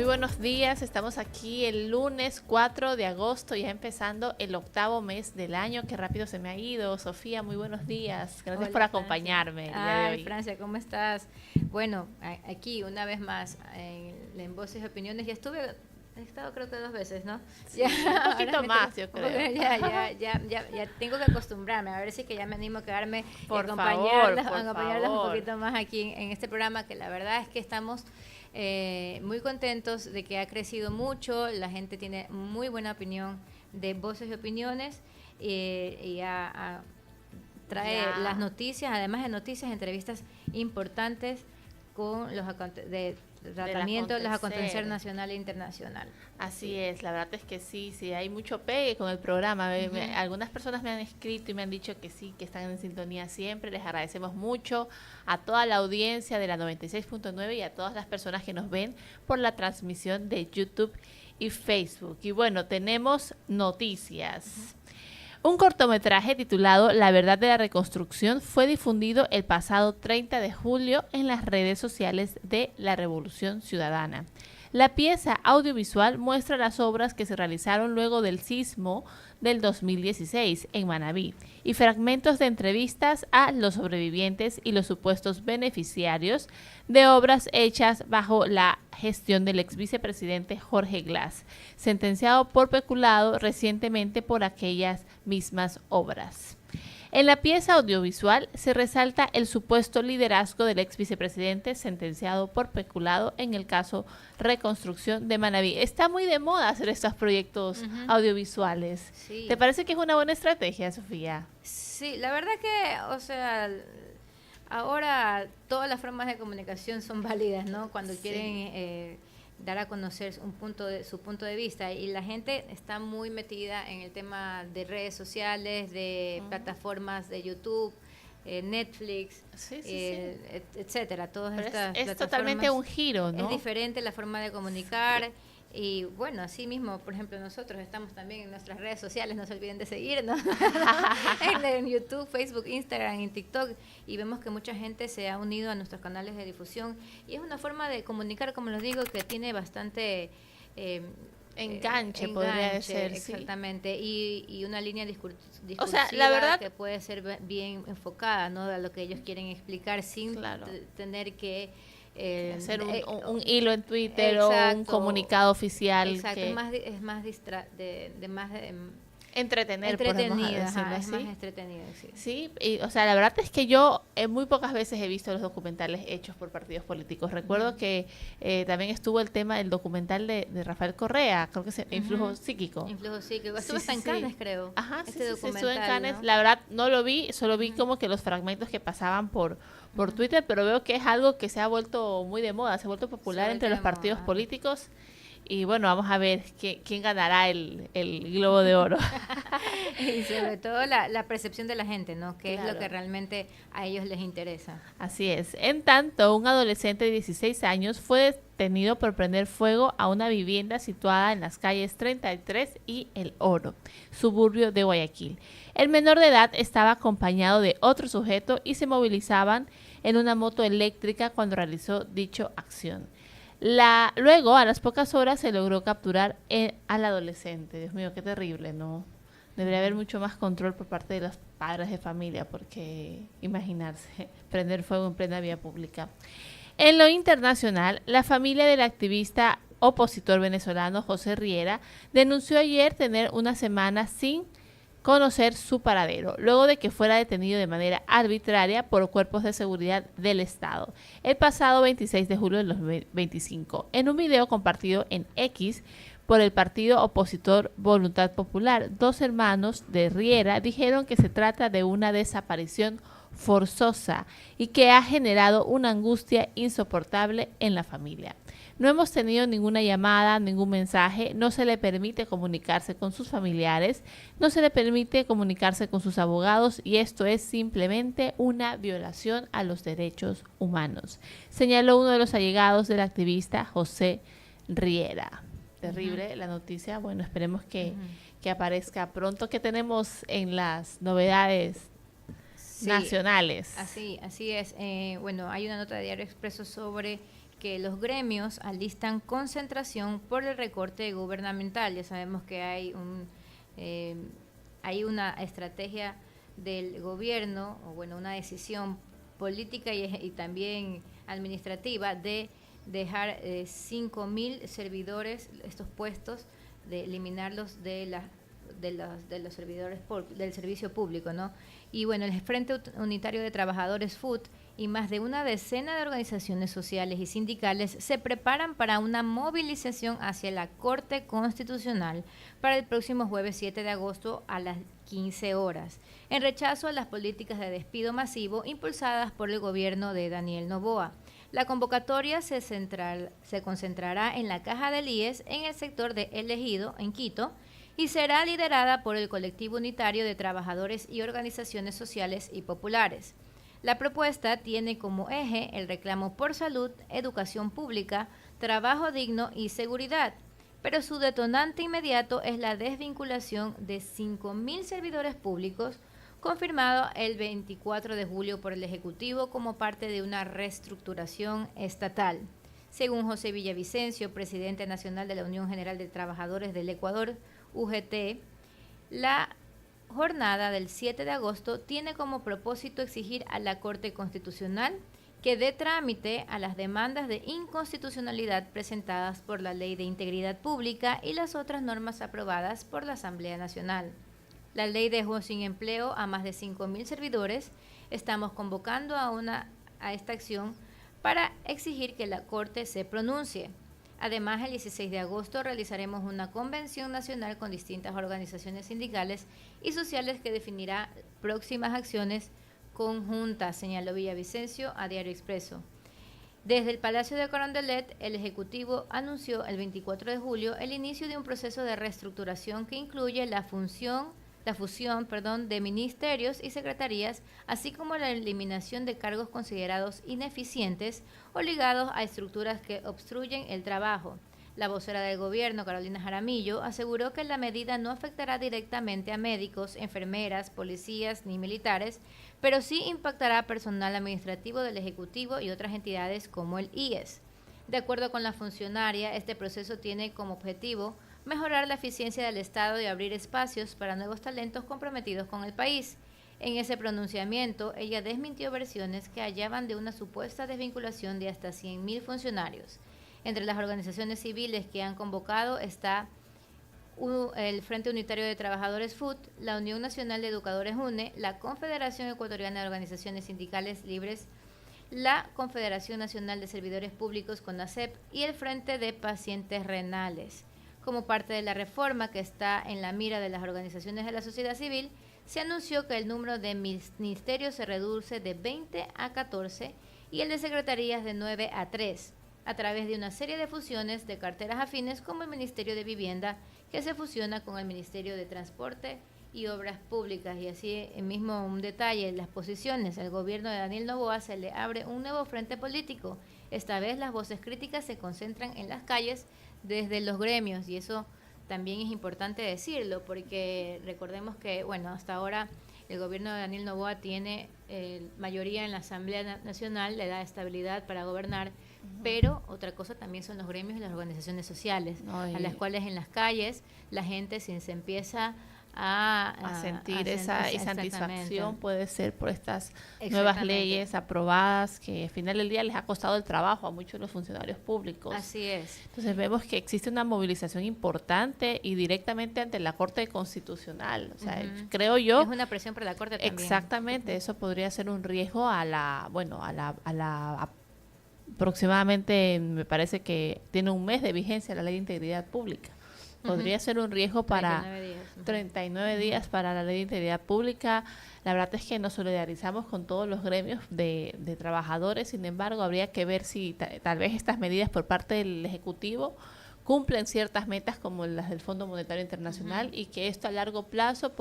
buenos días. Estamos aquí el lunes 4 de agosto, ya empezando el 8º mes del año. Qué rápido se me ha ido. Sofía, muy buenos días. Gracias por acompañarme el día de hoy. Francia, ¿cómo estás? Bueno, aquí una vez más en Voces y Opiniones. He estado creo que 2 veces, ¿no? Sí, un poquito más, yo creo. Ya tengo que acostumbrarme, a ver si que ya me animo a quedarme y acompañarlas un poquito más aquí en este programa, que la verdad es que estamos muy contentos de que ha crecido mucho, la gente tiene muy buena opinión de Voces y Opiniones y trae las noticias, además de noticias, entrevistas importantes con los tratamiento, los acontecer nacional e internacional. Así es, la verdad es que sí, hay mucho pegue con el programa. Algunas personas me han escrito y me han dicho que sí, que están en sintonía siempre. Les agradecemos mucho a toda la audiencia de la 96.9 y a todas las personas que nos ven por la transmisión de YouTube y Facebook. Y bueno, tenemos noticias. Un cortometraje titulado La verdad de la reconstrucción fue difundido el pasado 30 de julio en las redes sociales de la Revolución Ciudadana. La pieza audiovisual muestra las obras que se realizaron luego del sismo del 2016 en Manabí y fragmentos de entrevistas a los sobrevivientes y los supuestos beneficiarios de obras hechas bajo la gestión del ex vicepresidente Jorge Glass, sentenciado por peculado recientemente por aquellas mismas obras. En la pieza audiovisual se resalta el supuesto liderazgo del ex vicepresidente sentenciado por peculado en el caso Reconstrucción de Manabí. Está muy de moda hacer estos proyectos audiovisuales. Sí. ¿Te parece que es una buena estrategia, Sofía? Sí, la verdad que, o sea, ahora todas las formas de comunicación son válidas, ¿no? Cuando quieren dar a conocer su punto de vista, y la gente está muy metida en el tema de redes sociales, de plataformas de YouTube, Netflix, etcétera. Todas estas es totalmente un giro, ¿no? Es diferente la forma de comunicar. Y bueno, así mismo, por ejemplo, nosotros estamos también en nuestras redes sociales, no se olviden de seguirnos en YouTube, Facebook, Instagram y TikTok, y vemos que mucha gente se ha unido a nuestros canales de difusión, y es una forma de comunicar, como les digo, que tiene bastante enganche, podría ser. Exactamente, ¿sí? Y una línea discursiva, o sea, la verdad, que puede ser bien enfocada, ¿no?, a lo que ellos quieren explicar sin tener que hacer un hilo en Twitter, o un comunicado oficial. Exacto, que es más entretenida, es más entretenida, sí. Y, o sea, la verdad es que yo muy pocas veces he visto los documentales hechos por partidos políticos. Recuerdo que también estuvo el tema del documental de Rafael Correa, creo que es Influjo Psíquico. Estuvo hasta en Cannes, creo. Estuvo en Cannes, ¿no? La verdad no lo vi, solo vi como que los fragmentos que pasaban por Twitter, pero veo que es algo que se ha vuelto muy de moda, se ha vuelto popular entre los partidos políticos. Y bueno, vamos a ver quién ganará el Globo de Oro. Y sobre todo la percepción de la gente, ¿no? Que es lo que realmente a ellos les interesa. Así es. En tanto, un adolescente de 16 años fue detenido por prender fuego a una vivienda situada en las calles 33 y El Oro, suburbio de Guayaquil. El menor de edad estaba acompañado de otro sujeto y se movilizaban en una moto eléctrica cuando realizó dicha acción. Luego, a las pocas horas, se logró capturar al adolescente. Dios mío, qué terrible, ¿no? Debería haber mucho más control por parte de los padres de familia, porque imaginarse, prender fuego en plena vía pública. En lo internacional, la familia del activista opositor venezolano José Riera denunció ayer tener una semana sin conocer su paradero, luego de que fuera detenido de manera arbitraria por cuerpos de seguridad del Estado el pasado 26 de julio del 2025. En un video compartido en X por el partido opositor Voluntad Popular, 2 hermanos de Riera dijeron que se trata de una desaparición forzosa y que ha generado una angustia insoportable en la familia. No hemos tenido ninguna llamada, ningún mensaje, no se le permite comunicarse con sus familiares, no se le permite comunicarse con sus abogados, y esto es simplemente una violación a los derechos humanos, señaló uno de los allegados del activista José Riera. Terrible la noticia. Bueno, esperemos que aparezca pronto. ¿Qué tenemos en las novedades nacionales? Así es. Bueno, hay una nota de Diario Expreso sobre que los gremios alistan concentración por el recorte gubernamental. Ya sabemos que hay una estrategia del gobierno, o bueno, una decisión política y también administrativa de dejar 5.000 servidores, estos puestos, de eliminarlos de los servidores del servicio público, ¿no? Y bueno, el Frente Unitario de Trabajadores FUT y más de una decena de organizaciones sociales y sindicales se preparan para una movilización hacia la Corte Constitucional para el próximo jueves 7 de agosto a las 15 horas, en rechazo a las políticas de despido masivo impulsadas por el gobierno de Daniel Noboa. La convocatoria se concentrará en la Caja del IES en el sector de El Ejido, en Quito, y será liderada por el Colectivo Unitario de Trabajadores y Organizaciones Sociales y Populares. La propuesta tiene como eje el reclamo por salud, educación pública, trabajo digno y seguridad, pero su detonante inmediato es la desvinculación de 5.000 servidores públicos, confirmado el 24 de julio por el Ejecutivo como parte de una reestructuración estatal. Según José Villavicencio, presidente nacional de la Unión General de Trabajadores del Ecuador, UGT, la jornada del 7 de agosto tiene como propósito exigir a la Corte Constitucional que dé trámite a las demandas de inconstitucionalidad presentadas por la Ley de Integridad Pública y las otras normas aprobadas por la Asamblea Nacional. La ley dejó sin empleo a más de 5.000 servidores. Estamos convocando a esta acción para exigir que la Corte se pronuncie. Además, el 16 de agosto realizaremos una convención nacional con distintas organizaciones sindicales y sociales que definirá próximas acciones conjuntas, señaló Villavicencio a Diario Expreso. Desde el Palacio de Carondelet, el Ejecutivo anunció el 24 de julio el inicio de un proceso de reestructuración que incluye la fusión de ministerios y secretarías, así como la eliminación de cargos considerados ineficientes o ligados a estructuras que obstruyen el trabajo. La vocera del gobierno, Carolina Jaramillo, aseguró que la medida no afectará directamente a médicos, enfermeras, policías ni militares, pero sí impactará personal administrativo del Ejecutivo y otras entidades como el IES. De acuerdo con la funcionaria, este proceso tiene como objetivo mejorar la eficiencia del Estado y abrir espacios para nuevos talentos comprometidos con el país. En ese pronunciamiento, ella desmintió versiones que hallaban de una supuesta desvinculación de hasta 100.000 funcionarios. Entre las organizaciones civiles que han convocado está el Frente Unitario de Trabajadores FUT, la Unión Nacional de Educadores UNE, la Confederación Ecuatoriana de Organizaciones Sindicales Libres, la Confederación Nacional de Servidores Públicos CONASEP y el Frente de Pacientes Renales. Como parte de la reforma que está en la mira de las organizaciones de la sociedad civil, se anunció que el número de ministerios se reduce de 20 a 14 y el de secretarías de 9 a 3, a través de una serie de fusiones de carteras afines como el Ministerio de Vivienda, que se fusiona con el Ministerio de Transporte y Obras Públicas. Y así, mismo un detalle, las posiciones, el gobierno de Daniel Noboa se le abre un nuevo frente político. Esta vez las voces críticas se concentran en las calles desde los gremios, y eso también es importante decirlo, porque recordemos que, bueno, hasta ahora el gobierno de Daniel Noboa tiene mayoría en la Asamblea Nacional, le da estabilidad para gobernar, pero otra cosa también son los gremios y las organizaciones sociales, a las cuales en las calles la gente se empieza a sentir esa insatisfacción, puede ser por estas nuevas leyes aprobadas que al final del día les ha costado el trabajo a muchos de los funcionarios públicos. Así es. Entonces vemos que existe una movilización importante y directamente ante la Corte Constitucional. O sea, creo yo... Es una presión por la Corte también. Exactamente, eso podría ser un riesgo aproximadamente, me parece que tiene un mes de vigencia la Ley de Integridad Pública. Podría ser un riesgo para 39 días para la Ley de Integridad Pública. La verdad es que nos solidarizamos con todos los gremios de trabajadores. Sin embargo, habría que ver si tal vez estas medidas por parte del Ejecutivo cumplen ciertas metas como las del Fondo Monetario Internacional y que esto a largo plazo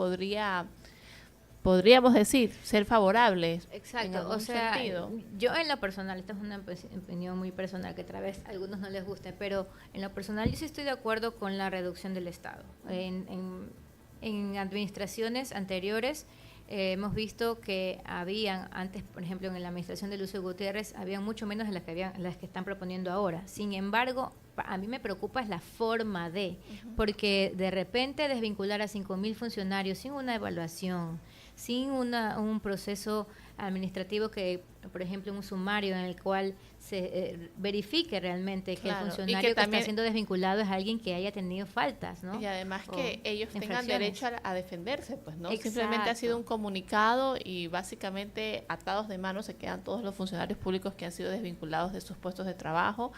podríamos decir, ser favorables. Exacto, o sea, sentido. Yo en lo personal, esta es una opinión muy personal que tal vez a algunos no les guste, pero en lo personal yo sí estoy de acuerdo con la reducción del Estado. En administraciones anteriores, hemos visto que habían antes, por ejemplo, en la administración de Lucio Gutiérrez, habían mucho menos de las que están proponiendo ahora. Sin embargo, a mí me preocupa es la forma de, porque de repente desvincular a 5.000 funcionarios sin una evaluación, sin un proceso administrativo que, por ejemplo, un sumario en el cual se verifique realmente que el funcionario que está siendo desvinculado es alguien que haya tenido faltas, ¿no? Y además que ellos tengan derecho a defenderse, pues, ¿no? Exacto. Simplemente ha sido un comunicado y básicamente atados de manos se quedan todos los funcionarios públicos que han sido desvinculados de sus puestos de trabajo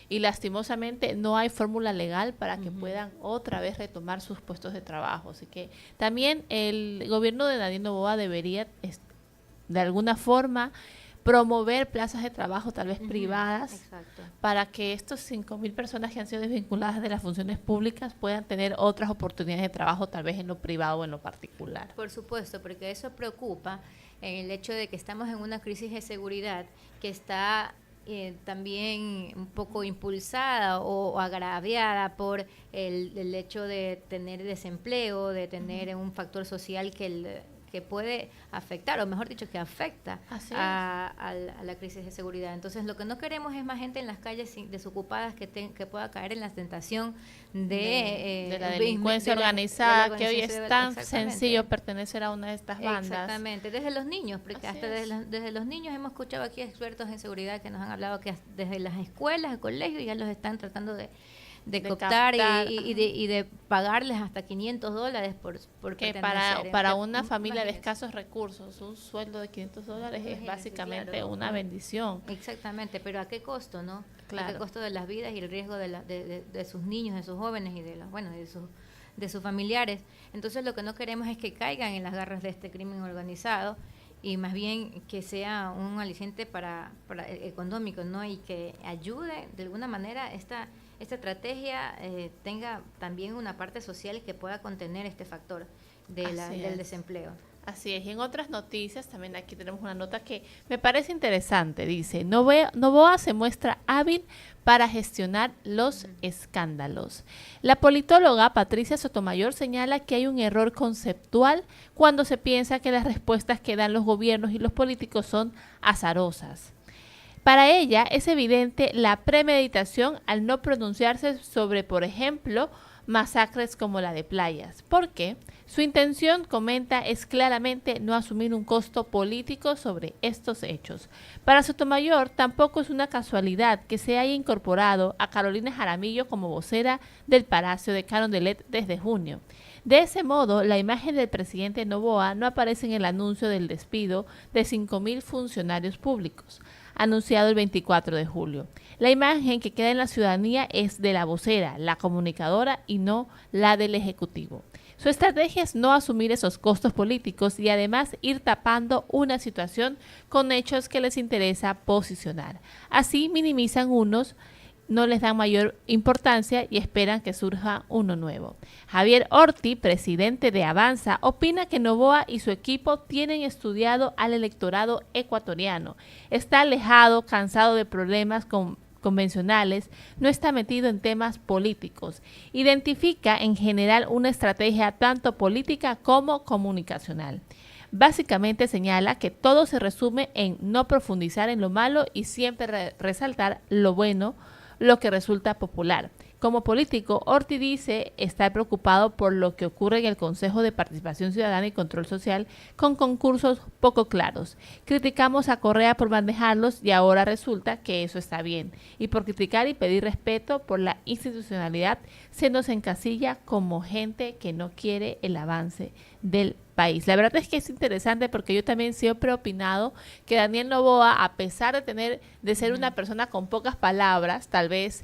y lastimosamente no hay fórmula legal para que puedan otra vez retomar sus puestos de trabajo. Así que también el gobierno de Daniel Noboa debería de alguna forma promover plazas de trabajo tal vez privadas para que estos 5.000 personas que han sido desvinculadas de las funciones públicas puedan tener otras oportunidades de trabajo tal vez en lo privado o en lo particular. Por supuesto, porque eso preocupa en el hecho de que estamos en una crisis de seguridad que está también un poco impulsada o agraviada por el hecho de tener desempleo, de tener un factor social que puede afectar, o mejor dicho, que afecta a la crisis de seguridad. Entonces, lo que no queremos es más gente en las calles desocupadas que pueda caer en la tentación de la delincuencia organizada, que hoy es tan sencillo pertenecer a una de estas bandas. Exactamente, desde los niños, porque hasta desde los niños hemos escuchado aquí expertos en seguridad que nos han hablado que desde las escuelas, el colegio, ya los están tratando de cooptar y de pagarles hasta $500 por que para una familia de escasos recursos, un sueldo de $500 es básicamente una bendición. Exactamente, pero ¿a qué costo, no? Claro. ¿A qué costo de las vidas y el riesgo de sus niños, de sus jóvenes y de sus familiares? Entonces lo que no queremos es que caigan en las garras de este crimen organizado y más bien que sea un aliciente para económico, ¿no? Y que ayude de alguna manera esta estrategia tenga también una parte social que pueda contener este factor del desempleo. Así es, y en otras noticias también aquí tenemos una nota que me parece interesante. Dice, Noboa se muestra hábil para gestionar los escándalos. La politóloga Patricia Sotomayor señala que hay un error conceptual cuando se piensa que las respuestas que dan los gobiernos y los políticos son azarosas. Para ella es evidente la premeditación al no pronunciarse sobre, por ejemplo, masacres como la de Playas. ¿Por qué? Su intención, comenta, es claramente no asumir un costo político sobre estos hechos. Para Sotomayor, tampoco es una casualidad que se haya incorporado a Carolina Jaramillo como vocera del Palacio de Carondelet desde junio. De ese modo, la imagen del presidente Noboa no aparece en el anuncio del despido de 5.000 funcionarios públicos, anunciado el 24 de julio. La imagen que queda en la ciudadanía es de la vocera, la comunicadora y no la del Ejecutivo. Su estrategia es no asumir esos costos políticos y además ir tapando una situación con hechos que les interesa posicionar. Así minimizan unos, no les dan mayor importancia y esperan que surja uno nuevo. Javier Orti, presidente de Avanza, opina que Noboa y su equipo tienen estudiado al electorado ecuatoriano. Está alejado, cansado de problemas convencionales, no está metido en temas políticos. Identifica en general una estrategia tanto política como comunicacional. Básicamente señala que todo se resume en no profundizar en lo malo y siempre resaltar lo bueno, lo que resulta popular. Como político, Orti dice estar preocupado por lo que ocurre en el Consejo de Participación Ciudadana y Control Social con concursos poco claros. Criticamos a Correa por manejarlos y ahora resulta que eso está bien. Y por criticar y pedir respeto por la institucionalidad se nos encasilla como gente que no quiere el avance del país. La verdad es que es interesante porque yo también siempre he opinado que Daniel Noboa, a pesar de ser una persona con pocas palabras, tal vez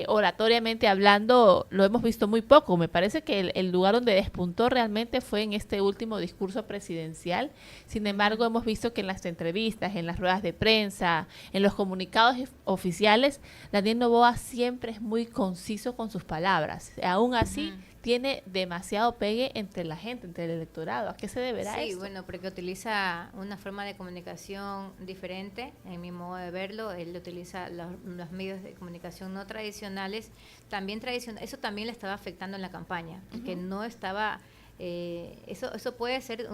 oratoriamente hablando, lo hemos visto muy poco. Me parece que el lugar donde despuntó realmente fue en este último discurso presidencial. Sin embargo, hemos visto que en las entrevistas, en las ruedas de prensa, en los comunicados oficiales, Daniel Noboa siempre es muy conciso con sus palabras. Aún así, tiene demasiado pegue entre la gente, entre el electorado. ¿A qué se deberá esto? Sí, bueno, porque utiliza una forma de comunicación diferente, en mi modo de verlo. Él utiliza los medios de comunicación no tradicionales, también tradicionales. Eso también le estaba afectando en la campaña, que no estaba Eso puede ser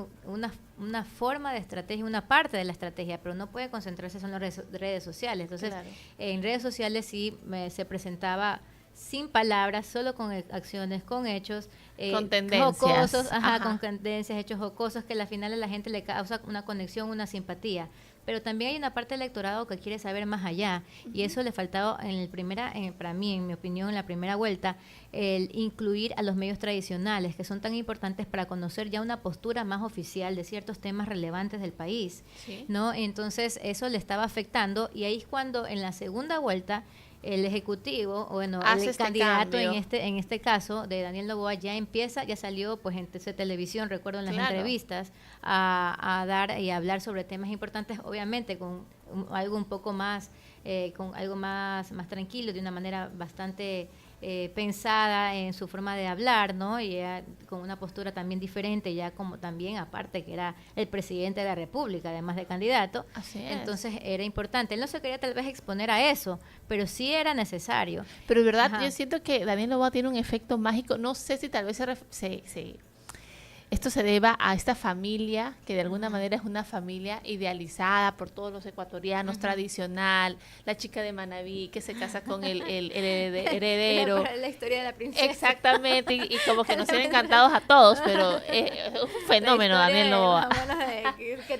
una forma de estrategia, una parte de la estrategia, pero no puede concentrarse solo en las redes sociales. Entonces, Claro. en redes sociales sí se presentaba sin palabras, solo con acciones, con hechos, Con tendencias. jocosos, Ajá. con tendencias, hechos jocosos que al final a la gente le causa una conexión, una simpatía. Pero también hay una parte del electorado que quiere saber más allá, y eso le faltaba para mí, en mi opinión, en la primera vuelta, el incluir a los medios tradicionales, que son tan importantes para conocer ya una postura más oficial de ciertos temas relevantes del país, Sí. ¿no? Entonces eso le estaba afectando, y ahí es cuando en la segunda vuelta el ejecutivo, bueno, Hace el este candidato cambio. en este caso de Daniel Noboa ya salió pues en televisión, recuerdo en las Claro. entrevistas, a dar y a hablar sobre temas importantes, obviamente con algo un poco más, con algo más tranquilo, de una manera bastante pensada en su forma de hablar, ¿no? Y con una postura también diferente, ya como también, aparte que era el presidente de la República, además de candidato. Así es. Entonces era importante. Él no se quería tal vez exponer a eso, pero sí era necesario. Pero de verdad, Ajá. yo siento que Daniel Noboa tiene un efecto mágico. No sé si tal vez esto se deba a esta familia, que de alguna manera es una familia idealizada por todos los ecuatorianos, tradicional, la chica de Manabí que se casa con el heredero. La historia de la princesa. Exactamente, y como que nos tienen encantados a todos, pero es un fenómeno Daniel Noboa.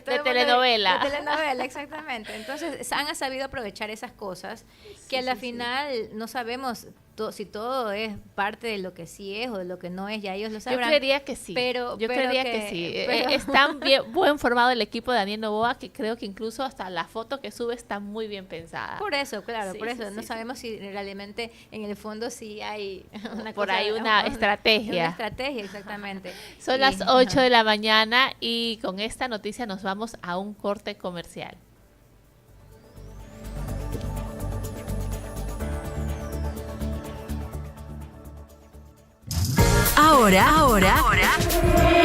De telenovela. De telenovela, exactamente. Entonces, han sabido aprovechar esas cosas que a la final no sabemos si todo es parte de lo que sí es o de lo que no es, ya ellos lo sabrán. Yo creería que sí. Yo creería que sí. Es tan buen formado el equipo de Daniel Noboa que creo que incluso hasta la foto que sube está muy bien pensada. Por eso, claro, Sí, por eso. sí, No sí, sabemos si realmente en el fondo sí hay Por ahí una estrategia. Una estrategia, exactamente. Son las 8 de la mañana y con esta noticia nos vamos a un corte comercial. Ahora,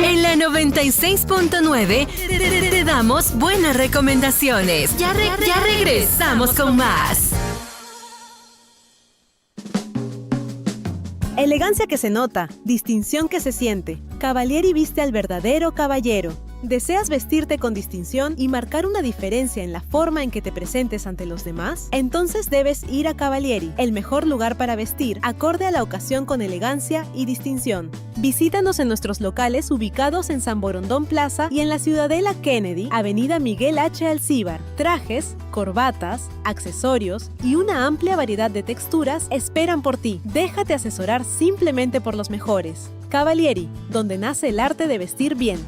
en la 96.9 te damos buenas recomendaciones. Ya regresamos con más. Elegancia que se nota, distinción que se siente. Cavalieri viste al verdadero caballero. ¿Deseas vestirte con distinción y marcar una diferencia en la forma en que te presentes ante los demás? Entonces debes ir a Cavalieri, el mejor lugar para vestir, acorde a la ocasión con elegancia y distinción. Visítanos en nuestros locales ubicados en San Borondón Plaza y en la Ciudadela Kennedy, Avenida Miguel H. Alcíbar. Trajes, corbatas, accesorios y una amplia variedad de texturas esperan por ti. Déjate asesorar simplemente por los mejores. Cavalieri, donde nace el arte de vestir bien.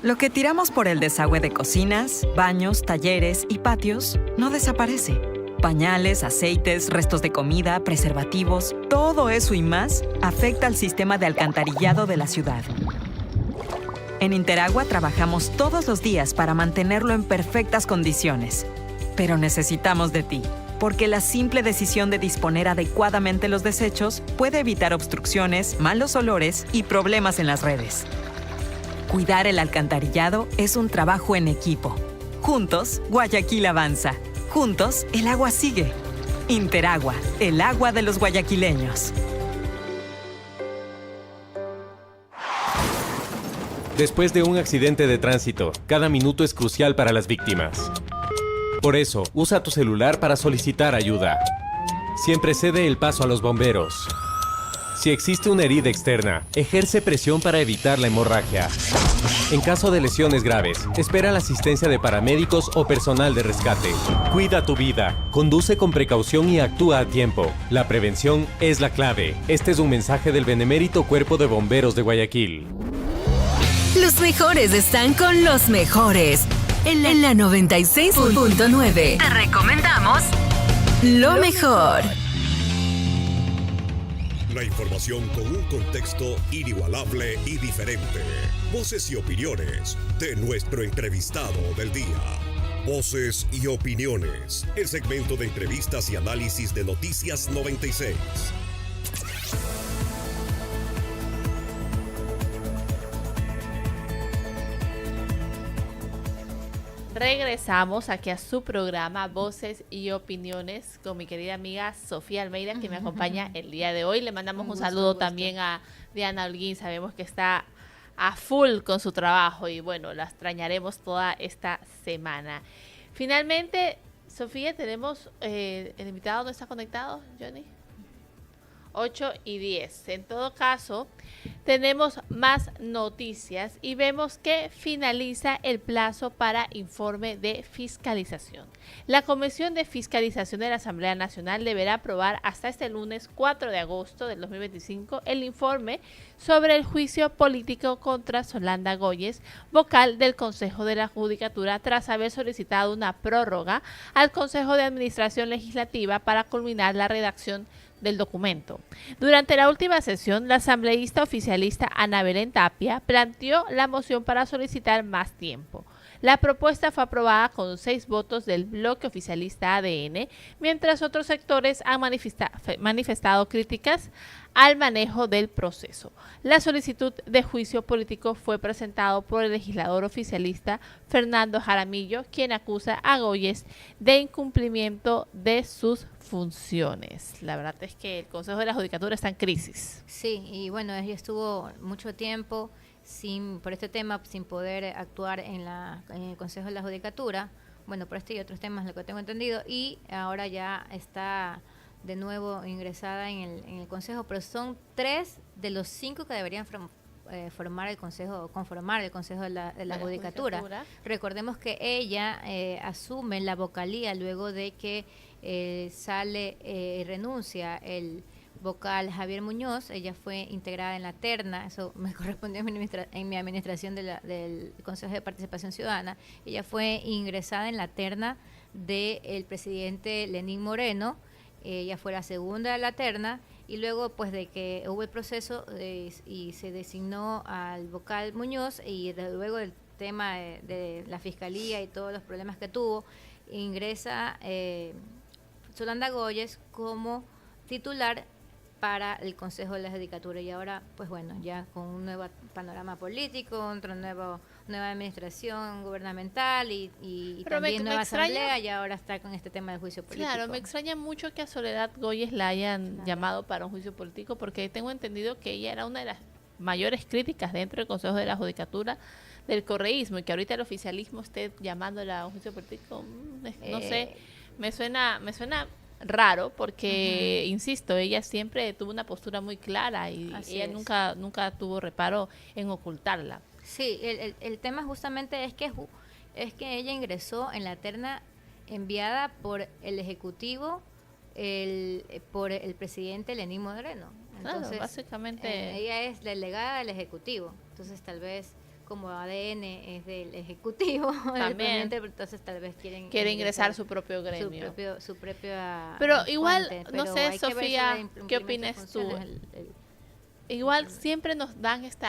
Lo que tiramos por el desagüe de cocinas, baños, talleres y patios no desaparece. Pañales, aceites, restos de comida, preservativos, todo eso y más afecta al sistema de alcantarillado de la ciudad. En Interagua trabajamos todos los días para mantenerlo en perfectas condiciones. Pero necesitamos de ti, porque la simple decisión de disponer adecuadamente los desechos puede evitar obstrucciones, malos olores y problemas en las redes. Cuidar el alcantarillado es un trabajo en equipo. Juntos, Guayaquil avanza. Juntos, el agua sigue. Interagua, el agua de los guayaquileños. Después de un accidente de tránsito, cada minuto es crucial para las víctimas. Por eso, usa tu celular para solicitar ayuda. Siempre cede el paso a los bomberos. Si existe una herida externa, ejerce presión para evitar la hemorragia. En caso de lesiones graves, espera la asistencia de paramédicos o personal de rescate. Cuida tu vida, conduce con precaución y actúa a tiempo. La prevención es la clave. Este es un mensaje del Benemérito Cuerpo de Bomberos de Guayaquil. Los mejores están con los mejores. En la 96.9 te recomendamos lo mejor. La información con un contexto inigualable y diferente. Voces y opiniones de nuestro entrevistado del día. Voces y opiniones. El segmento de entrevistas y análisis de Noticias 96. Regresamos aquí a su programa Voces y Opiniones con mi querida amiga Sofía Almeida, que me acompaña el día de hoy. Le mandamos un saludo también a Diana Holguín. Sabemos que está a full con su trabajo y bueno, la extrañaremos toda esta semana. Finalmente, Sofía, tenemos el invitado, ¿no está conectado, Johnny? 8:10. En todo caso, tenemos más noticias y vemos que finaliza el plazo para informe de fiscalización. La Comisión de Fiscalización de la Asamblea Nacional deberá aprobar hasta este lunes 4 de agosto del 2025 el informe sobre el juicio político contra Yolanda Góyez, vocal del Consejo de la Judicatura, tras haber solicitado una prórroga al Consejo de Administración Legislativa para culminar la redacción del documento. Durante la última sesión, la asambleísta oficialista Ana Belén Tapia planteó la moción para solicitar más tiempo. La propuesta fue aprobada con 6 votos del bloque oficialista ADN, mientras otros sectores han manifestado críticas al manejo del proceso. La solicitud de juicio político fue presentado por el legislador oficialista Fernando Jaramillo, quien acusa a Góyez de incumplimiento de sus funciones. La verdad es que el Consejo de la Judicatura está en crisis. Sí, y bueno, ella estuvo mucho tiempo por este tema, sin poder actuar en el Consejo de la Judicatura, bueno, por este y otros temas, lo que tengo entendido, y ahora ya está de nuevo ingresada en el Consejo, pero son 3 de los 5 que deberían conformar el Consejo de la Judicatura. Recordemos que ella asume la vocalía luego de que renuncia el vocal Javier Muñoz. Ella fue integrada en la terna, eso me correspondió en mi administración del Consejo de Participación Ciudadana. Ella fue ingresada en la terna del presidente Lenín Moreno. Ella fue la segunda de la terna, y luego pues de que hubo el proceso y se designó al vocal Muñoz, y luego del tema de la fiscalía y todos los problemas que tuvo, ingresa Yolanda Góyez como titular para el Consejo de la Judicatura, y ahora pues bueno, ya con un nuevo panorama político, otra nueva administración gubernamental y también nueva asamblea, y ahora está con este tema del juicio político. Claro, me extraña mucho que a Soledad Góyez la hayan llamado para un juicio político, porque tengo entendido que ella era una de las mayores críticas dentro del Consejo de la Judicatura del correísmo, y que ahorita el oficialismo esté llamándola a un juicio político, no sé, me suena raro, porque insisto, ella siempre tuvo una postura muy clara y ella nunca tuvo reparo en ocultarla. Sí, el tema justamente es que ella ingresó en la terna enviada por el Ejecutivo, por el presidente Lenín Moreno. Entonces, claro, básicamente ella es delegada del Ejecutivo, entonces tal vez como ADN es del Ejecutivo, también, entonces tal vez quiere ingresar su propio gremio. Su propia pero igual, fuente, no sé, Sofía, ¿qué opinas tú? Igual siempre nos dan este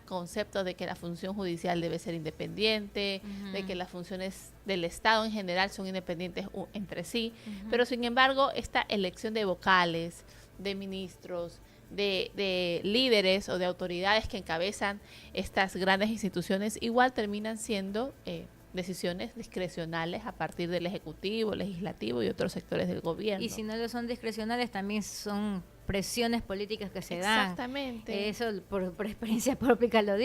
concepto de que la función judicial debe ser independiente, de que las funciones del Estado en general son independientes entre sí, pero sin embargo esta elección de vocales, de ministros, de líderes o de autoridades que encabezan estas grandes instituciones igual terminan siendo decisiones discrecionales a partir del Ejecutivo, Legislativo y otros sectores del gobierno. Y si no lo son discrecionales, también son presiones políticas que se dan. Exactamente. Eso por experiencia propia lo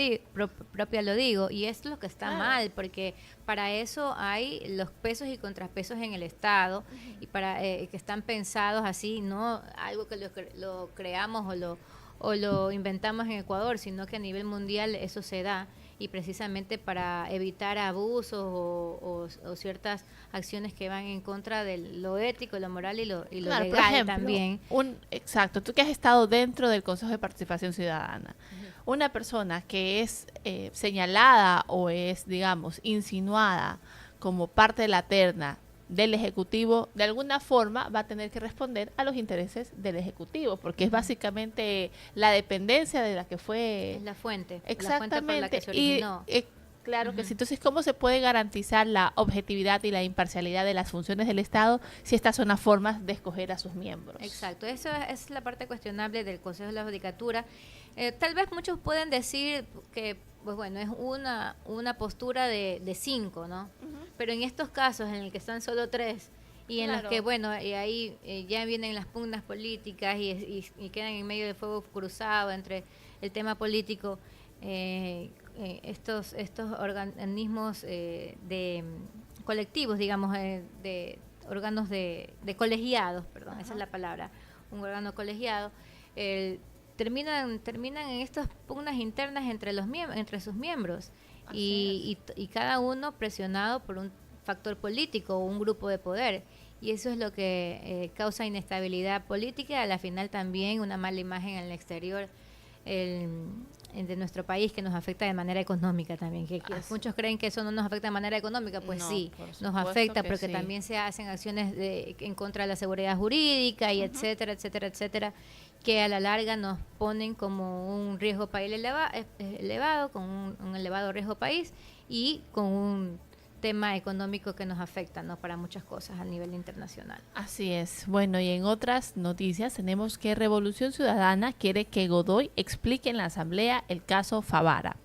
digo, y es lo que está mal, porque para eso hay los pesos y contrapesos en el Estado, y para que están pensados así, no algo que lo creamos o lo inventamos en Ecuador, sino que a nivel mundial eso se da, y precisamente para evitar abusos o ciertas acciones que van en contra de lo ético, lo moral y lo legal, por ejemplo, también. Exacto, tú que has estado dentro del Consejo de Participación Ciudadana, una persona que es señalada o es, digamos, insinuada como parte de la terna del Ejecutivo, de alguna forma va a tener que responder a los intereses del Ejecutivo, porque es básicamente la dependencia de la que fue... Es la fuente. Exactamente. La fuente por la que se originó. Claro que sí. Entonces, ¿cómo se puede garantizar la objetividad y la imparcialidad de las funciones del Estado si estas son las formas de escoger a sus miembros? Exacto. Eso es la parte cuestionable del Consejo de la Judicatura. Tal vez muchos pueden decir que, pues bueno, es una postura de 5, ¿no? pero en estos casos en el que están solo 3 y en los Claro. que, bueno, y ahí ya vienen las pugnas políticas y quedan en medio de fuego cruzado entre el tema político, estos organismos de colectivos, digamos, de órganos de colegiados, perdón, esa es la palabra, un órgano colegiado, terminan en estas pugnas internas entre sus miembros y cada uno presionado por un factor político o un grupo de poder, y eso es lo que causa inestabilidad política y a la final también una mala imagen en el exterior de nuestro país, que nos afecta de manera económica también, que muchos creen que eso no nos afecta de manera económica, pues No, sí, por nos supuesto afecta que porque sí. también se hacen acciones en contra de la seguridad jurídica y etcétera, etcétera, etcétera, que a la larga nos ponen como un riesgo país elevado, con un elevado riesgo país y con un tema económico que nos afecta, ¿no?, para muchas cosas a nivel internacional. Así es. Bueno, y en otras noticias tenemos que Revolución Ciudadana quiere que Godoy explique en la Asamblea el caso Favara.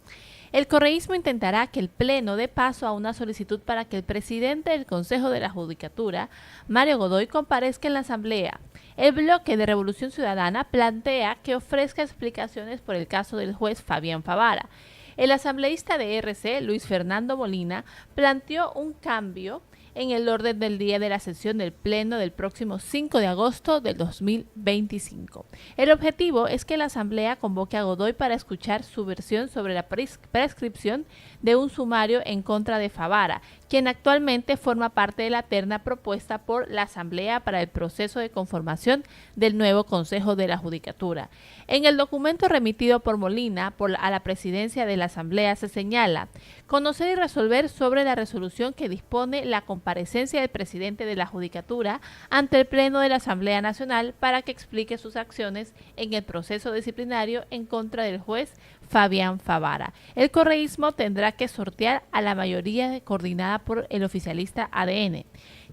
El correísmo intentará que el Pleno dé paso a una solicitud para que el presidente del Consejo de la Judicatura, Mario Godoy, comparezca en la Asamblea. El bloque de Revolución Ciudadana plantea que ofrezca explicaciones por el caso del juez Fabián Favara. El asambleísta de RC, Luis Fernando Molina, planteó un cambio en el orden del día de la sesión del Pleno del próximo 5 de agosto del 2025. El objetivo es que la Asamblea convoque a Godoy para escuchar su versión sobre la prescripción de un sumario en contra de Favara, quien actualmente forma parte de la terna propuesta por la Asamblea para el proceso de conformación del nuevo Consejo de la Judicatura. En el documento remitido por Molina a la presidencia de la Asamblea se señala: conocer y resolver sobre la resolución que dispone la comparecencia del presidente de la Judicatura ante el Pleno de la Asamblea Nacional para que explique sus acciones en el proceso disciplinario en contra del juez Fabián Favara. El correísmo tendrá que sortear a la mayoría coordinada por el oficialista ADN,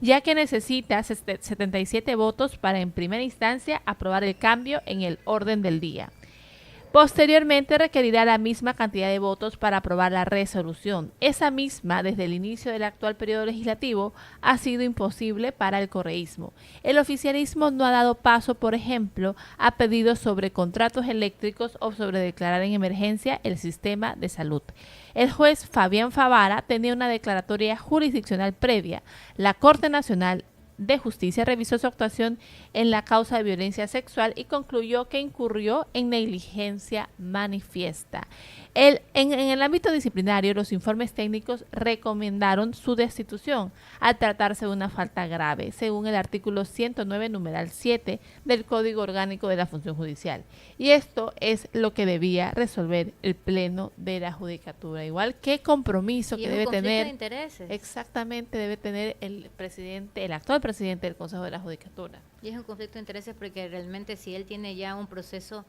ya que necesita 77 votos para en primera instancia aprobar el cambio en el orden del día. Posteriormente requerirá la misma cantidad de votos para aprobar la resolución. Esa misma, desde el inicio del actual periodo legislativo, ha sido imposible para el correísmo. El oficialismo no ha dado paso, por ejemplo, a pedidos sobre contratos eléctricos o sobre declarar en emergencia el sistema de salud. El juez Fabián Favara tenía una declaratoria jurisdiccional previa. La Corte Nacional de Justicia revisó su actuación en la causa de violencia sexual y concluyó que incurrió en negligencia manifiesta. En el ámbito disciplinario, los informes técnicos recomendaron su destitución al tratarse de una falta grave, según el artículo 109, numeral 7 del Código Orgánico de la Función Judicial. Y esto es lo que debía resolver el Pleno de la Judicatura. Igual, qué compromiso Y que es un debe conflicto tener. de intereses. Exactamente, debe tener el actual presidente del Consejo de la Judicatura. Y es un conflicto de intereses porque realmente si él tiene ya un proceso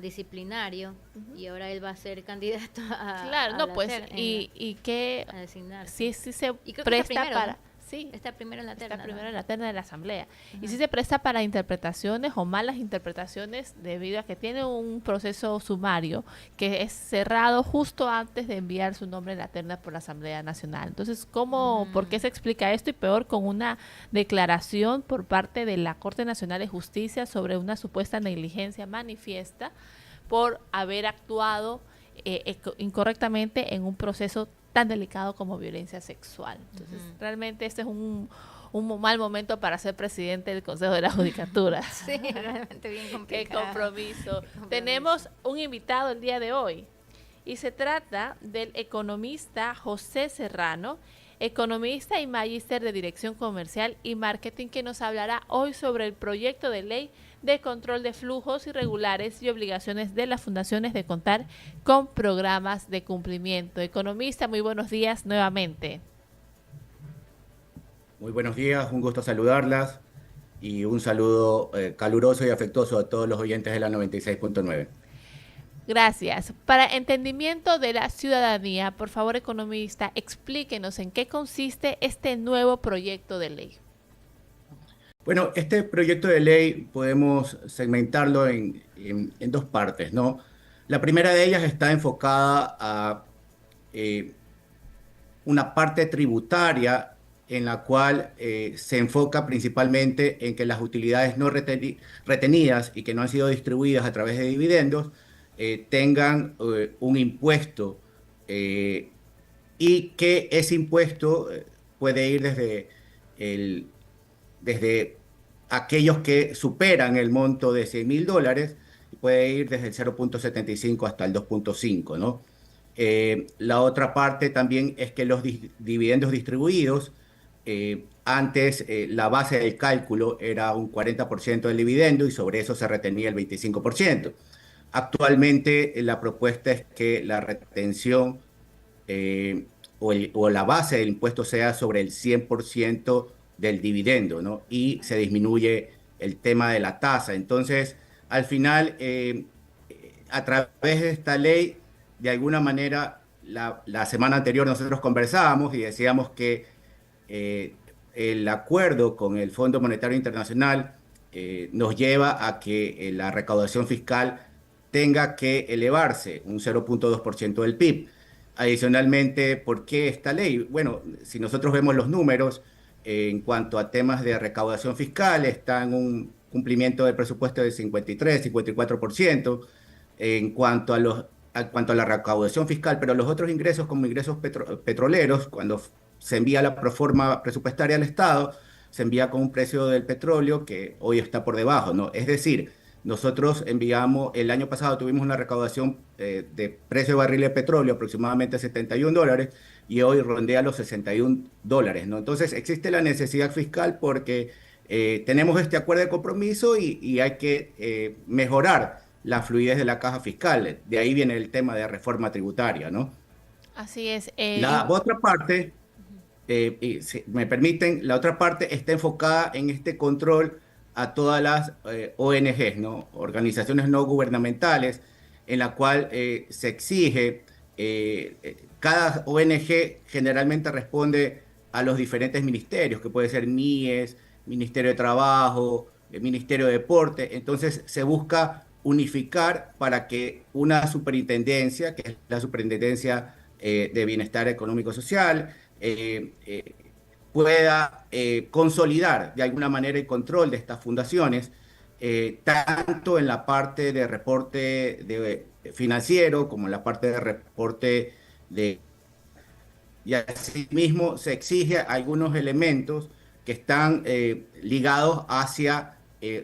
disciplinario y ahora él va a ser candidato a Claro, no, la pues, ter- y que a designar. sí se Y creo que está presta primero, para... ¿no? Sí, Está primero en la terna. está primero ¿no? en la terna de la Asamblea. Y sí se presta para interpretaciones o malas interpretaciones debido a que tiene un proceso sumario que es cerrado justo antes de enviar su nombre en la terna por la Asamblea Nacional. Entonces, ¿por qué se explica esto? Y peor, con una declaración por parte de la Corte Nacional de Justicia sobre una supuesta negligencia manifiesta por haber actuado incorrectamente en un proceso tan delicado como violencia sexual. Entonces, realmente este es un mal momento para ser presidente del Consejo de la Judicatura. Sí, realmente bien Qué complicado. compromiso. Tenemos un invitado el día de hoy y se trata del economista José Serrano, economista y magíster de Dirección Comercial y Marketing, que nos hablará hoy sobre el proyecto de ley de control de flujos irregulares y obligaciones de las fundaciones de contar con programas de cumplimiento. Economista, muy buenos días nuevamente. Muy buenos días, un gusto saludarlas y un saludo caluroso y afectuoso a todos los oyentes de la 96.9. Gracias. Para entendimiento de la ciudadanía, por favor, economista, explíquenos en qué consiste este nuevo proyecto de ley. Bueno, este proyecto de ley podemos segmentarlo en dos partes, ¿no? La primera de ellas está enfocada a una parte tributaria en la cual se enfoca principalmente en que las utilidades no retenidas y que no han sido distribuidas a través de dividendos tengan un impuesto y que ese impuesto puede ir desde aquellos que superan el monto de $100.000, puede ir desde el 0.75 hasta el 2.5, ¿no? La otra parte también es que los dividendos distribuidos, antes la base del cálculo era un 40% del dividendo y sobre eso se retenía el 25%. Actualmente la propuesta es que la retención o la base del impuesto sea sobre el 100% del dividendo, ¿no? Y se disminuye el tema de la tasa. Entonces, al final, a través de esta ley, de alguna manera, la semana anterior nosotros conversábamos y decíamos que el acuerdo con el Fondo Monetario Internacional nos lleva a que la recaudación fiscal tenga que elevarse un 0.2% del PIB. Adicionalmente, ¿por qué esta ley? Bueno, si nosotros vemos los números, en cuanto a temas de recaudación fiscal, está en un cumplimiento del presupuesto del 53, 54%, en cuanto a la recaudación fiscal, pero los otros ingresos, como ingresos petroleros, cuando se envía la proforma presupuestaria al Estado, se envía con un precio del petróleo que hoy está por debajo, ¿no? Es decir, nosotros el año pasado tuvimos una recaudación de precio de barril de petróleo aproximadamente $71 y hoy rondea los $61, ¿no? Entonces existe la necesidad fiscal porque tenemos este acuerdo de compromiso y hay que mejorar la fluidez de la caja fiscal. De ahí viene el tema de reforma tributaria, ¿no? Así es. La otra parte, si me permiten, la otra parte está enfocada en este control a todas las ONGs, ¿no? Organizaciones no gubernamentales, en la cual se exige, cada ONG generalmente responde a los diferentes ministerios, que puede ser MIES, Ministerio de Trabajo, Ministerio de Deporte. Entonces se busca unificar para que una superintendencia, que es la Superintendencia de Bienestar Económico Social, pueda consolidar de alguna manera el control de estas fundaciones, tanto en la parte de reporte financiero como en la parte de reporte y asimismo se exige algunos elementos que están ligados hacia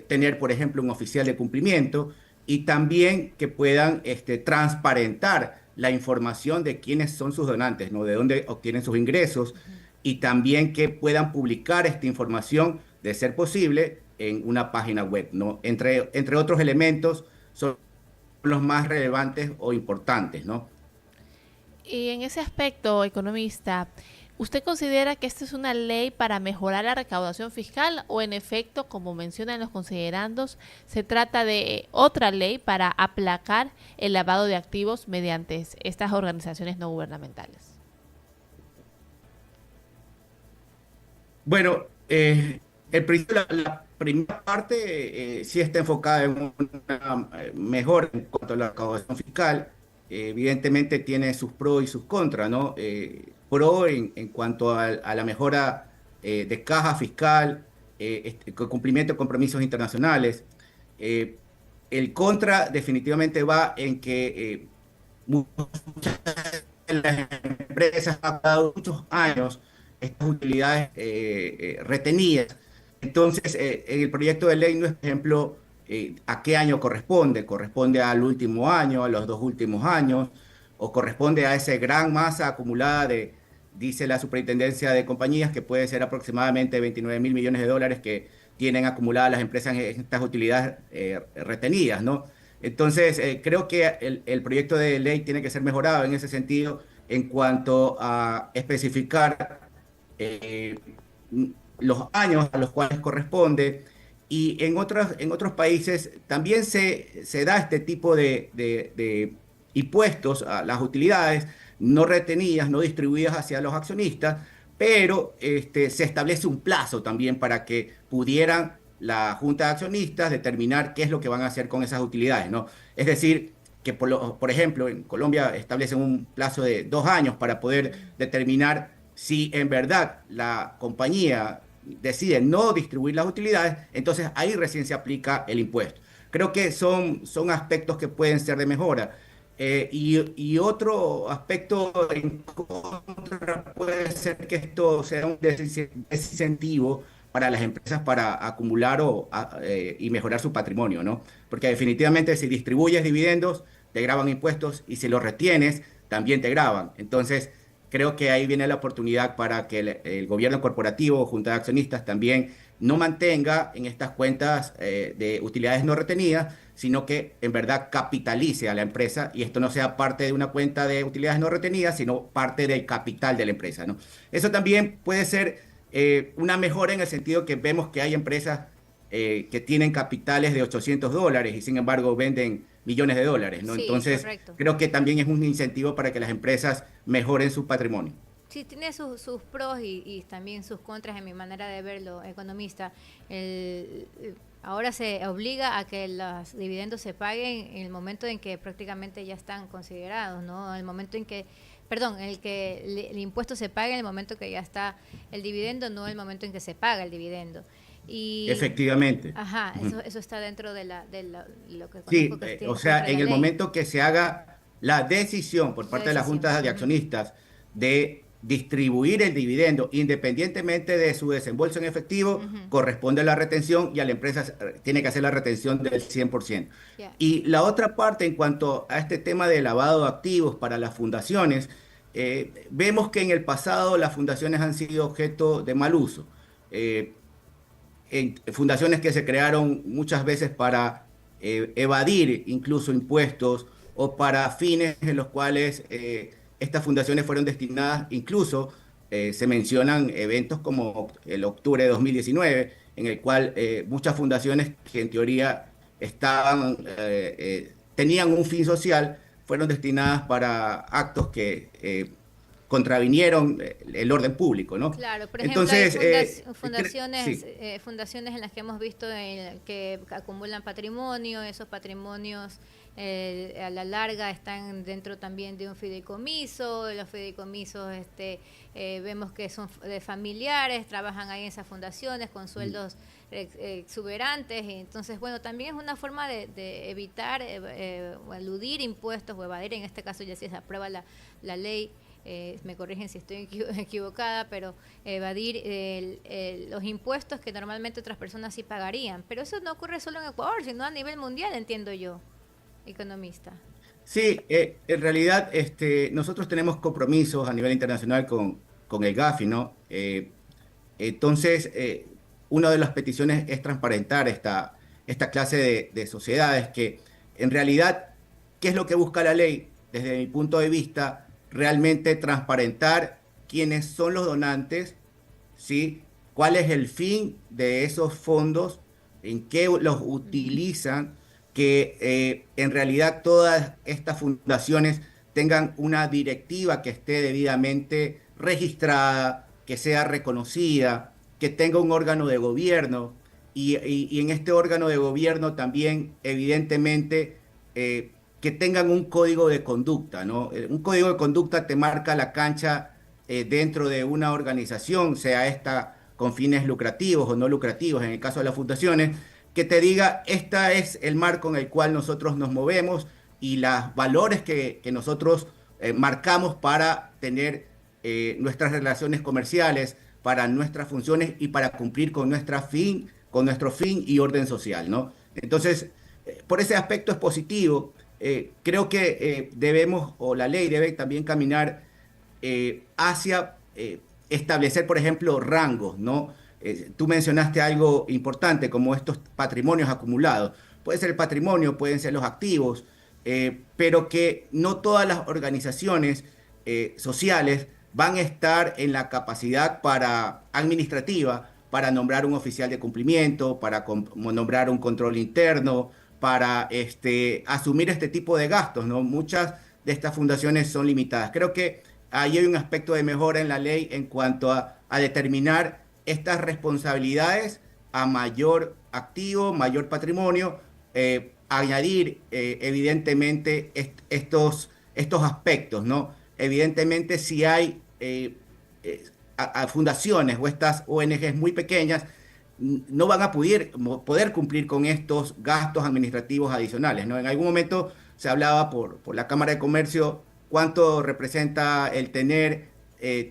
tener, por ejemplo, un oficial de cumplimiento y también que puedan transparentar la información de quiénes son sus donantes, ¿no? De dónde obtienen sus ingresos, y también que puedan publicar esta información, de ser posible, en una página web, ¿no? Entre otros elementos, son los más relevantes o importantes, ¿no? Y en ese aspecto, economista, ¿usted considera que esta es una ley para mejorar la recaudación fiscal o en efecto, como mencionan los considerandos, se trata de otra ley para aplacar el lavado de activos mediante estas organizaciones no gubernamentales? Bueno, la primera parte sí está enfocada en una mejor en cuanto a la recaudación fiscal. Evidentemente tiene sus pros y sus contras, ¿no? Pro en cuanto a la mejora de caja fiscal, cumplimiento de compromisos internacionales. El contra definitivamente va en que muchas de las empresas han dado muchos años estas utilidades retenidas. Entonces, en el proyecto de ley no es, por ejemplo, a qué año corresponde al último año, a los 2 últimos años, o corresponde a esa gran masa acumulada dice la Superintendencia de Compañías, que puede ser aproximadamente $29.000 millones que tienen acumuladas las empresas en estas utilidades retenidas, ¿no? Entonces, creo que el proyecto de ley tiene que ser mejorado en ese sentido en cuanto a especificar los años a los cuales corresponde, y en otros países también se da este tipo de impuestos a las utilidades no retenidas, no distribuidas hacia los accionistas, pero se establece un plazo también para que pudieran la Junta de Accionistas determinar qué es lo que van a hacer con esas utilidades, ¿no? Es decir, que por ejemplo, en Colombia establecen un plazo de 2 años para poder determinar si en verdad la compañía decide no distribuir las utilidades, entonces ahí recién se aplica el impuesto. Creo que son aspectos que pueden ser de mejora. Y otro aspecto en contra puede ser que esto sea un desincentivo para las empresas para acumular y mejorar su patrimonio, ¿no? Porque definitivamente si distribuyes dividendos, te graban impuestos y si los retienes, también te graban. Entonces, creo que ahí viene la oportunidad para que el gobierno corporativo o junta de accionistas también no mantenga en estas cuentas de utilidades no retenidas, sino que en verdad capitalice a la empresa y esto no sea parte de una cuenta de utilidades no retenidas, sino parte del capital de la empresa, ¿no? Eso también puede ser una mejora en el sentido que vemos que hay empresas que tienen capitales de $800 y sin embargo venden millones de dólares, ¿no? Sí, Entonces, correcto. creo que también es un incentivo para que las empresas mejoren su patrimonio. Sí, tiene sus pros y también sus contras en mi manera de verlo, economista. Ahora se obliga a que los dividendos se paguen en el momento en que prácticamente ya están considerados, ¿no? El momento en que, perdón, el impuesto se paga en el momento que ya está el dividendo, no el momento en que se paga el dividendo. Y, efectivamente. Ajá, eso está dentro de lo que sí, conozco que o sea, contra en la el ley. momento que se haga la decisión por parte de la Junta de Accionistas de distribuir el dividendo independientemente de su desembolso en efectivo, corresponde a la retención y a la empresa tiene que hacer la retención del 100%. Yeah. Y la otra parte en cuanto a este tema de lavado de activos para las fundaciones, vemos que en el pasado las fundaciones han sido objeto de mal uso. En fundaciones que se crearon muchas veces para evadir incluso impuestos o para fines en los cuales estas fundaciones fueron destinadas, incluso se mencionan eventos como el octubre de 2019, en el cual muchas fundaciones que en teoría tenían un fin social, fueron destinadas para actos que contravinieron el orden público, ¿no? Claro, por ejemplo, entonces, hay fundaciones, sí. fundaciones en las que hemos visto que acumulan patrimonio, esos patrimonios a la larga están dentro también de un fideicomiso, los fideicomisos vemos que son de familiares, trabajan ahí en esas fundaciones con sueldos exuberantes, y entonces, bueno, también es una forma de evitar o eludir impuestos o evadir, en este caso ya si se aprueba la ley. Me corrigen si estoy equivocada, pero evadir los impuestos que normalmente otras personas sí pagarían. Pero eso no ocurre solo en Ecuador, sino a nivel mundial, entiendo yo, economista. Sí, en realidad nosotros tenemos compromisos a nivel internacional con el Gafi, ¿no? Entonces, una de las peticiones es transparentar esta clase de sociedades que en realidad, ¿qué es lo que busca la ley? Desde mi punto de vista, realmente transparentar quiénes son los donantes, ¿sí? Cuál es el fin de esos fondos, en qué los utilizan, que en realidad todas estas fundaciones tengan una directiva que esté debidamente registrada, que sea reconocida, que tenga un órgano de gobierno y en este órgano de gobierno también evidentemente que tengan un código de conducta, ¿no? Un código de conducta te marca la cancha dentro de una organización, sea esta con fines lucrativos o no lucrativos, en el caso de las fundaciones, que te diga, este es el marco en el cual nosotros nos movemos y los valores que nosotros marcamos para tener nuestras relaciones comerciales, para nuestras funciones y para cumplir con nuestro fin y orden social, ¿no? Entonces, por ese aspecto es positivo. Creo que debemos, o la ley debe también caminar hacia establecer, por ejemplo, rangos, ¿no? Tú mencionaste algo importante como estos patrimonios acumulados. Puede ser el patrimonio, pueden ser los activos, pero que no todas las organizaciones sociales van a estar en la capacidad administrativa para nombrar un oficial de cumplimiento, para nombrar un control interno, para asumir este tipo de gastos, ¿no? Muchas de estas fundaciones son limitadas. Creo que ahí hay un aspecto de mejora en la ley en cuanto a determinar estas responsabilidades a mayor activo, mayor patrimonio, añadir evidentemente estos aspectos, ¿no? Evidentemente si hay a fundaciones o estas ONGs muy pequeñas, no van a poder cumplir con estos gastos administrativos adicionales, ¿no? En algún momento se hablaba por la Cámara de Comercio cuánto representa el tener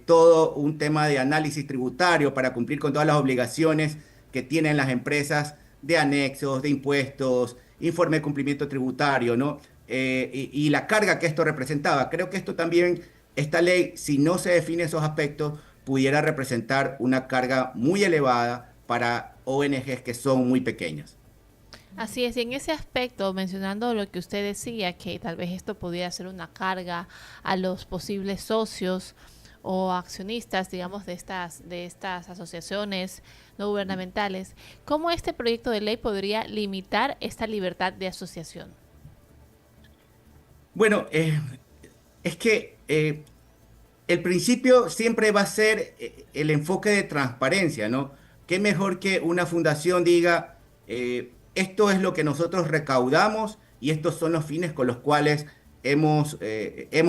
todo un tema de análisis tributario para cumplir con todas las obligaciones que tienen las empresas de anexos, de impuestos, informe de cumplimiento tributario, ¿no? Y la carga que esto representaba. Creo que esto también, esta ley, si no se define esos aspectos, pudiera representar una carga muy elevada para ONGs que son muy pequeñas. Así es, y en ese aspecto, mencionando lo que usted decía, que tal vez esto pudiera ser una carga a los posibles socios o accionistas, digamos, de estas asociaciones no gubernamentales, ¿cómo este proyecto de ley podría limitar esta libertad de asociación? Bueno, es que el principio siempre va a ser el enfoque de transparencia, ¿no? Qué mejor que una fundación diga, esto es lo que nosotros recaudamos y estos son los fines con los cuales hemos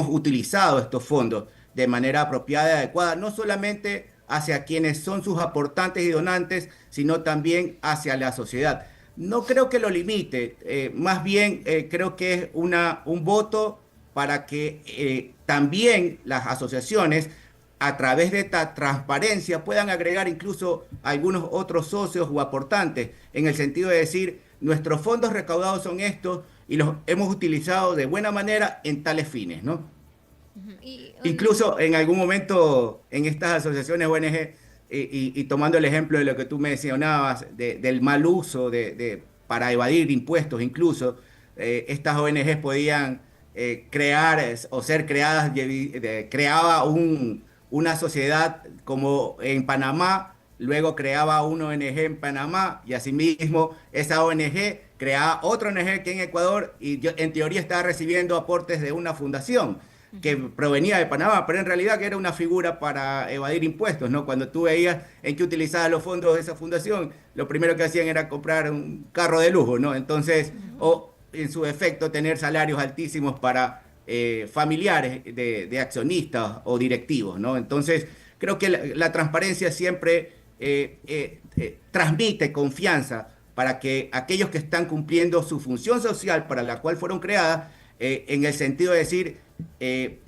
utilizado estos fondos de manera apropiada y adecuada, no solamente hacia quienes son sus aportantes y donantes, sino también hacia la sociedad. No creo que lo limite, más bien creo que es un voto para que también las asociaciones, a través de esta transparencia, puedan agregar incluso algunos otros socios o aportantes, en el sentido de decir, nuestros fondos recaudados son estos y los hemos utilizado de buena manera en tales fines, ¿no? Incluso en algún momento en estas asociaciones ONG, y tomando el ejemplo de lo que tú mencionabas, del mal uso para evadir impuestos, incluso, estas ONGs podían crear o ser creadas, creaba una sociedad como en Panamá, luego creaba una ONG en Panamá y asimismo esa ONG creaba otra ONG que en Ecuador y en teoría estaba recibiendo aportes de una fundación que provenía de Panamá, pero en realidad que era una figura para evadir impuestos, ¿no? Cuando tú veías en qué utilizaba los fondos de esa fundación, lo primero que hacían era comprar un carro de lujo, ¿no? Entonces, o en su efecto tener salarios altísimos para familiares de accionistas o directivos, ¿no? Entonces, creo que la transparencia siempre transmite confianza para que aquellos que están cumpliendo su función social para la cual fueron creadas, en el sentido de decir,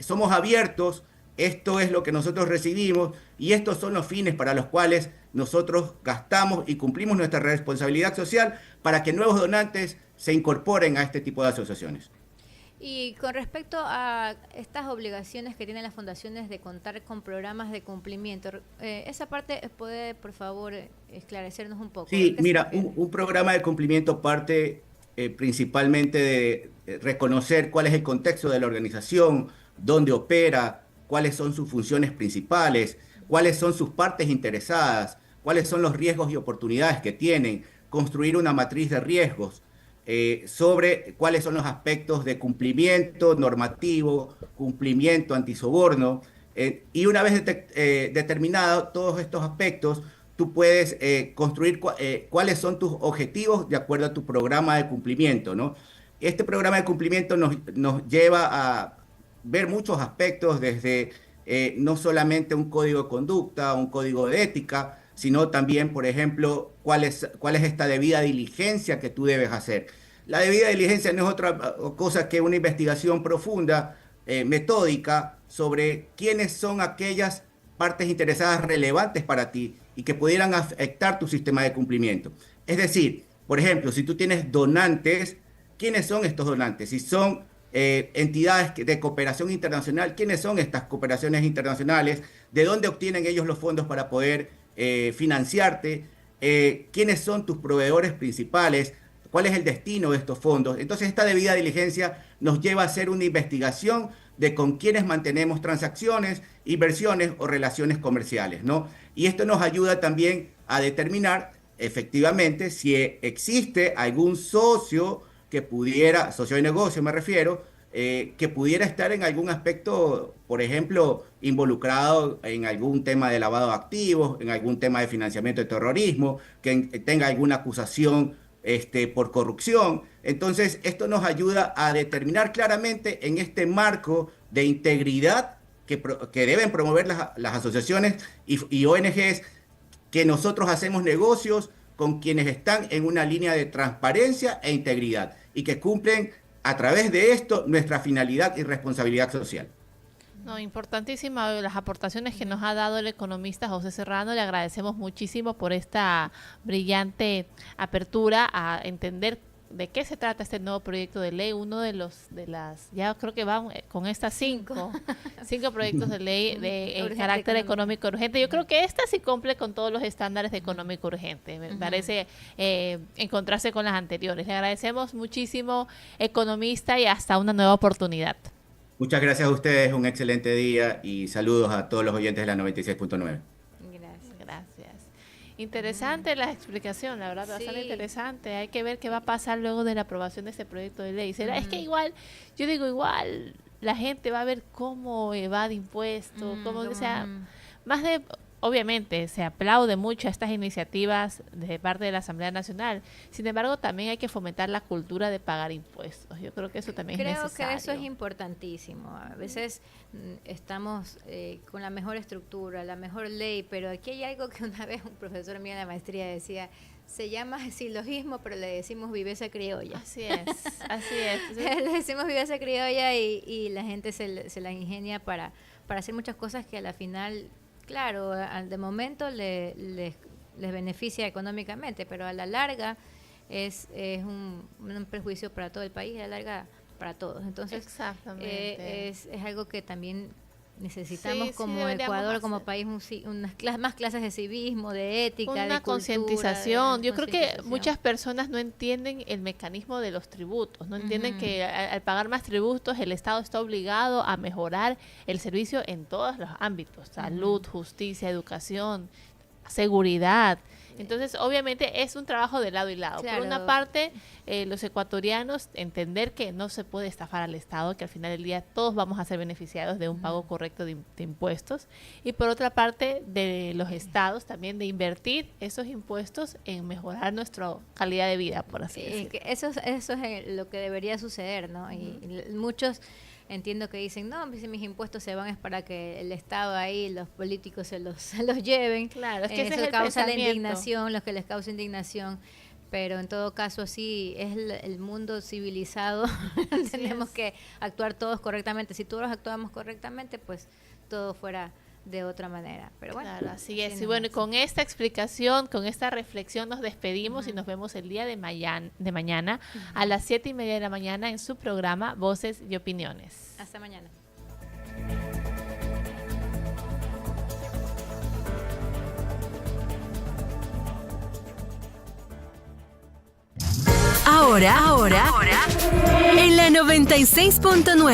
somos abiertos, esto es lo que nosotros recibimos y estos son los fines para los cuales nosotros gastamos y cumplimos nuestra responsabilidad social para que nuevos donantes se incorporen a este tipo de asociaciones. Y con respecto a estas obligaciones que tienen las fundaciones de contar con programas de cumplimiento, esa parte puede, por favor, esclarecernos un poco. Sí, mira, un programa de cumplimiento parte principalmente de reconocer cuál es el contexto de la organización, dónde opera, cuáles son sus funciones principales, cuáles son sus partes interesadas, cuáles son los riesgos y oportunidades que tienen, construir una matriz de riesgos, sobre cuáles son los aspectos de cumplimiento normativo, cumplimiento antisoborno, y una vez determinados todos estos aspectos, tú puedes construir cuáles son tus objetivos de acuerdo a tu programa de cumplimiento, ¿no? Este programa de cumplimiento nos lleva a ver muchos aspectos desde no solamente un código de conducta, un código de ética, sino también, por ejemplo, cuál es esta debida diligencia que tú debes hacer. La debida diligencia no es otra cosa que una investigación profunda, metódica, sobre quiénes son aquellas partes interesadas relevantes para ti y que pudieran afectar tu sistema de cumplimiento. Es decir, por ejemplo, si tú tienes donantes, ¿quiénes son estos donantes? Si son entidades de cooperación internacional, ¿quiénes son estas cooperaciones internacionales? ¿De dónde obtienen ellos los fondos para poder financiarte? ¿Quiénes son tus proveedores principales? ¿Cuál es el destino de estos fondos? Entonces, esta debida diligencia nos lleva a hacer una investigación de con quiénes mantenemos transacciones, inversiones o relaciones comerciales, ¿no? Y esto nos ayuda también a determinar efectivamente si existe algún socio que pudiera, socio de negocio me refiero, que pudiera estar en algún aspecto, por ejemplo, involucrado en algún tema de lavado de activos, en algún tema de financiamiento de terrorismo, que tenga alguna acusación por corrupción. Entonces, esto nos ayuda a determinar claramente en este marco de integridad que deben promover las asociaciones y ONGs, que nosotros hacemos negocios con quienes están en una línea de transparencia e integridad y que cumplen a través de esto nuestra finalidad y responsabilidad social. No, importantísimas las aportaciones que nos ha dado el economista José Serrano. Le agradecemos muchísimo por esta brillante apertura a entender de qué se trata este nuevo proyecto de ley. Uno de las, ya creo que van con estas cinco proyectos de ley de carácter económico urgente. Yo creo que esta sí cumple con todos los estándares de económico urgente. Me parece encontrarse con las anteriores. Le agradecemos muchísimo, economista, y hasta una nueva oportunidad. Muchas gracias a ustedes, un excelente día y saludos a todos los oyentes de la 96.9. Gracias. Interesante la explicación, la verdad, Sí. bastante interesante. Hay que ver qué va a pasar luego de la aprobación de este proyecto de ley. ¿Será? Es que igual, yo digo igual, la gente va a ver cómo evade impuestos, o sea, más de... Obviamente se aplaude mucho a estas iniciativas de parte de la Asamblea Nacional. Sin embargo, también hay que fomentar la cultura de pagar impuestos. Yo creo que eso también es necesario. Creo que eso es importantísimo. A veces estamos con la mejor estructura, la mejor ley, pero aquí hay algo que una vez un profesor mío de la maestría decía: se llama silogismo, pero le decimos viveza criolla. Así es, así es. Le decimos viveza criolla y la gente se la ingenia para hacer muchas cosas que a la final... Claro, de momento les beneficia económicamente, pero a la larga es un perjuicio para todo el país, a la larga para todos. Entonces, es algo que también necesitamos como Ecuador, como país, más clases de civismo, de ética, de una cultura, concientización. de Yo creo que muchas personas no entienden el mecanismo de los tributos, no entienden que al pagar más tributos el Estado está obligado a mejorar el servicio en todos los ámbitos: salud, justicia, educación, seguridad. Entonces, obviamente, es un trabajo de lado y lado. Claro. Por una parte, los ecuatorianos entender que no se puede estafar al Estado, que al final del día todos vamos a ser beneficiados de un pago correcto de impuestos. Y por otra parte, de los estados también de invertir esos impuestos en mejorar nuestra calidad de vida, por así decirlo. Eso es lo que debería suceder, ¿no? Y muchos... Entiendo que dicen, no, si mis impuestos se van es para que el Estado ahí, los políticos se los lleven. Claro, es que ese eso es el causa la pensamiento. indignación, los que les causa indignación. Pero en todo caso, sí, es el mundo civilizado. Tenemos que actuar todos correctamente. Si todos actuamos correctamente, pues todo fuera de otra manera. Pero bueno, claro, así es. nomás. Y bueno, con esta explicación, con esta reflexión nos despedimos y nos vemos el día de mañana a las 7:30 de la mañana en su programa Voces y Opiniones. Hasta mañana. Ahora, en la 96.9.